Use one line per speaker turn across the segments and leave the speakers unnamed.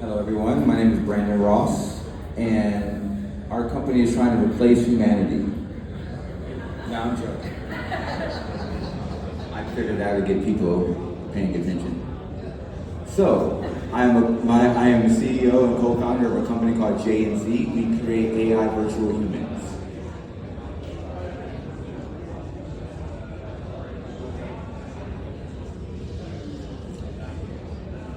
Hello everyone, my name is Brandon Ross, and our company is trying to replace humanity. No, I'm joking. I figured out to get people paying attention. So, I am the CEO and co-founder of a company called J&Z. We create AI virtual humans.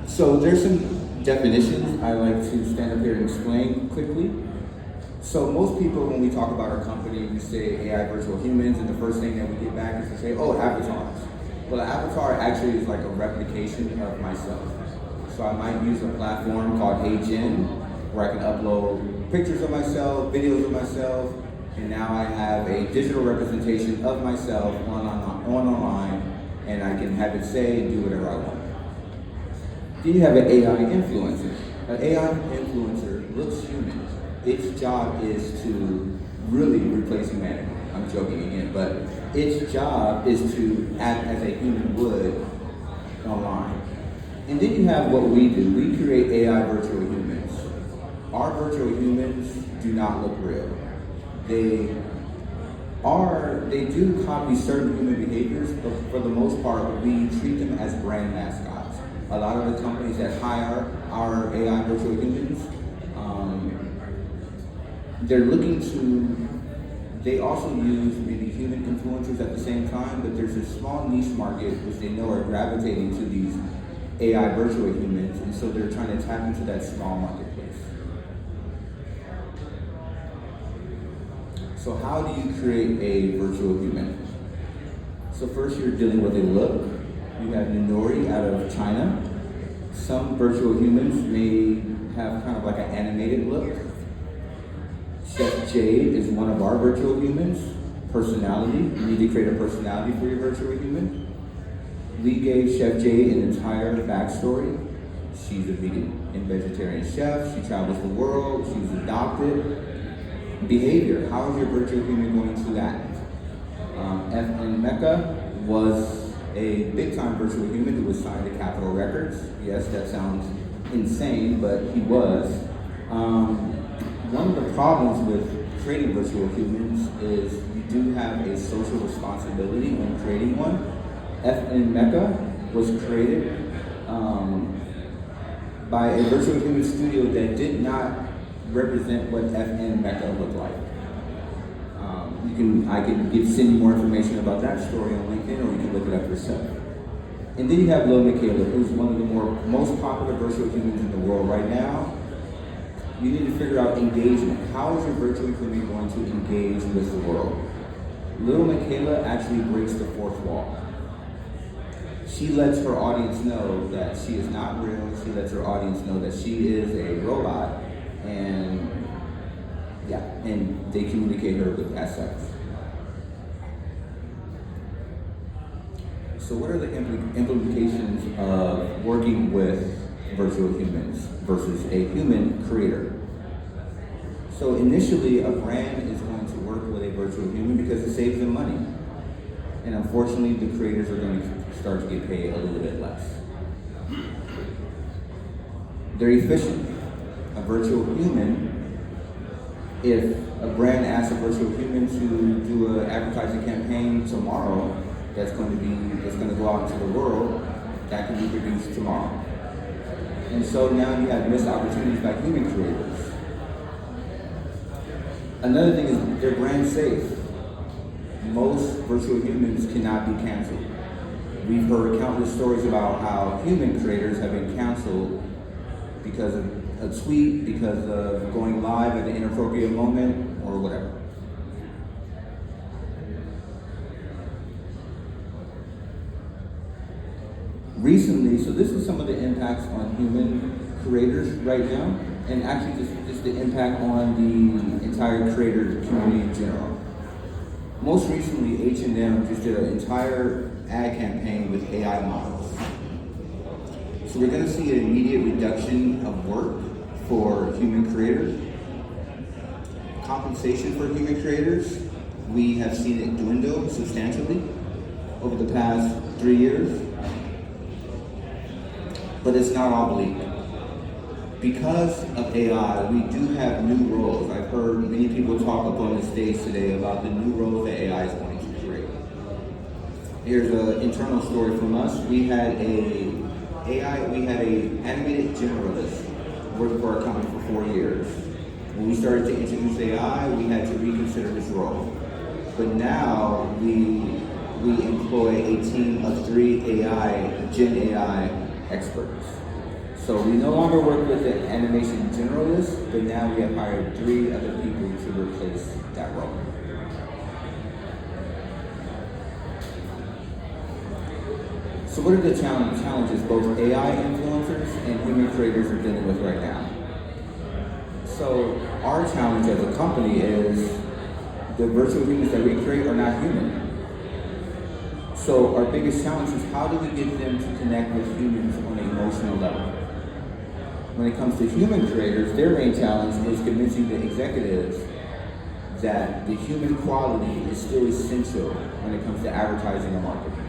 So there's some definitions I like to stand up here and explain quickly. So most people, when we talk about our company, we say AI virtual humans, and the first thing that we get back is to say, oh, avatars. Well, an avatar actually is like a replication of myself. So I might use a platform called HeyGen, where I can upload pictures of myself, videos of myself, and now I have a digital representation of myself online, and I can have it say and do whatever I want. Then you have an AI influencer. An AI influencer looks human. Its job is to really replace humanity. I'm joking again, but its job is to act as a human would online. And then you have what we do. We create AI virtual humans. Our virtual humans do not look real. They do copy certain human behaviors, but for the most part, we treat them as brand mascots. A lot of the companies that hire our AI virtual humans, they also use maybe human influencers at the same time, but there's a small niche market which they know are gravitating to these AI virtual humans, and so they're trying to tap into that small marketplace. So how do you create a virtual human? So first you're dealing with a look. You have Ninori out of China. Some virtual humans may have kind of like an animated look. Chef Jade is one of our virtual humans. Personality, you need to create a personality for your virtual human. We gave Chef Jade an entire backstory. She's a vegan and vegetarian chef. She travels the world. She was adopted. Behavior, how is your virtual human going to act? FN Mecca was a big-time virtual human who was signed to Capitol Records. Yes, that sounds insane, but he was. One of the problems with creating virtual humans is you do have a social responsibility when creating one. FN Mecca was created by a virtual human studio that did not represent what FN Mecca looked like. I can send you more information about that story on LinkedIn, or you can look it up yourself. And then you have LUM, who's one of the most popular virtual humans in the world right now. You need to figure out engagement. How is your virtual human going to engage with the world? Little Michaela actually breaks the fourth wall. She lets her audience know that she is not real. She lets her audience know that she is a robot, and they communicate her with assets. So what are the implications of working with virtual humans versus a human creator? So initially, a brand is going to work with a virtual human because it saves them money. And unfortunately, the creators are going to start to get paid a little bit less. They're efficient. A virtual human, if a brand asks a virtual human to do an advertising campaign tomorrow that's going to go out into the world, that can be produced tomorrow. And so now you have missed opportunities by human creators. Another thing is they're brand safe. Most virtual humans cannot be canceled. We've heard countless stories about how human creators have been canceled because of a tweet, because of going live at an inappropriate moment, or whatever. Recently, so this is some of the impacts on human creators right now, and actually just the impact on the entire creator community in general. Most recently, H&M just did an entire ad campaign with AI models. So we're going to see an immediate reduction of work for human creators. Compensation for human creators, we have seen it dwindle substantially over the past 3 years. But it's not all bleak. because of AI, we do have new roles. I've heard many people talk up on the stage today about the new roles that AI is going to create. Here's an internal story from us. We had a animated generalist working for our company for 4 years. When we started to introduce AI, we had to reconsider his role. But now we employ a team of 3 Gen AI experts. So we no longer work with the animation generalist, but now we have hired 3 other people to replace that role. So what are the challenges both AI influencers and human creators are dealing with right now? So our challenge as a company is the virtual humans that we create are not human. So our biggest challenge is how do we get them to connect with humans on an emotional level? When it comes to human creators, their main challenge is convincing the executives that the human quality is still essential when it comes to advertising and marketing.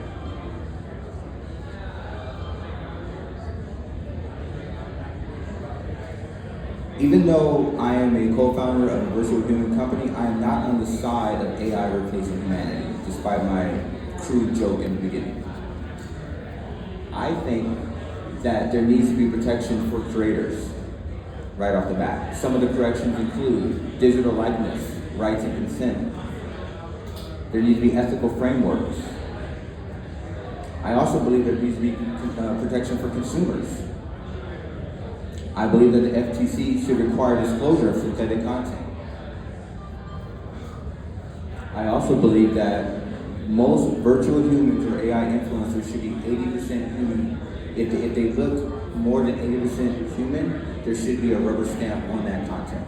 Even though I am a co-founder of a virtual human company, I am not on the side of AI replacing humanity, despite my crude joke in the beginning. I think that there needs to be protection for creators right off the bat. Some of the corrections include digital likeness, rights and consent. There needs to be ethical frameworks. I also believe there needs to be protection for consumers. I believe that the FTC should require disclosure of synthetic content. I also believe that most virtual humans or AI influencers should be 80% human. If they look more than 80% human, there should be a rubber stamp on that content.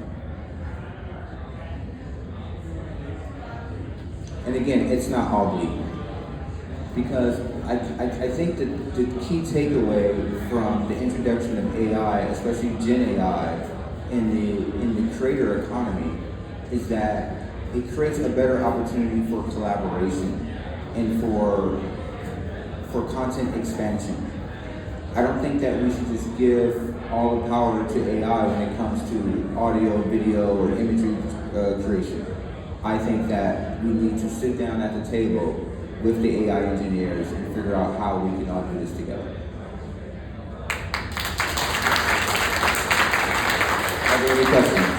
And again, it's not all bleak. Because I think that the key takeaway from the introduction of AI, especially Gen AI, in the creator economy, is that it creates a better opportunity for collaboration and for content expansion. I don't think that we should just give all the power to AI when it comes to audio, video, or imagery creation. I think that we need to sit down at the table with the AI engineers and figure out how we can all do this together. Are there any questions?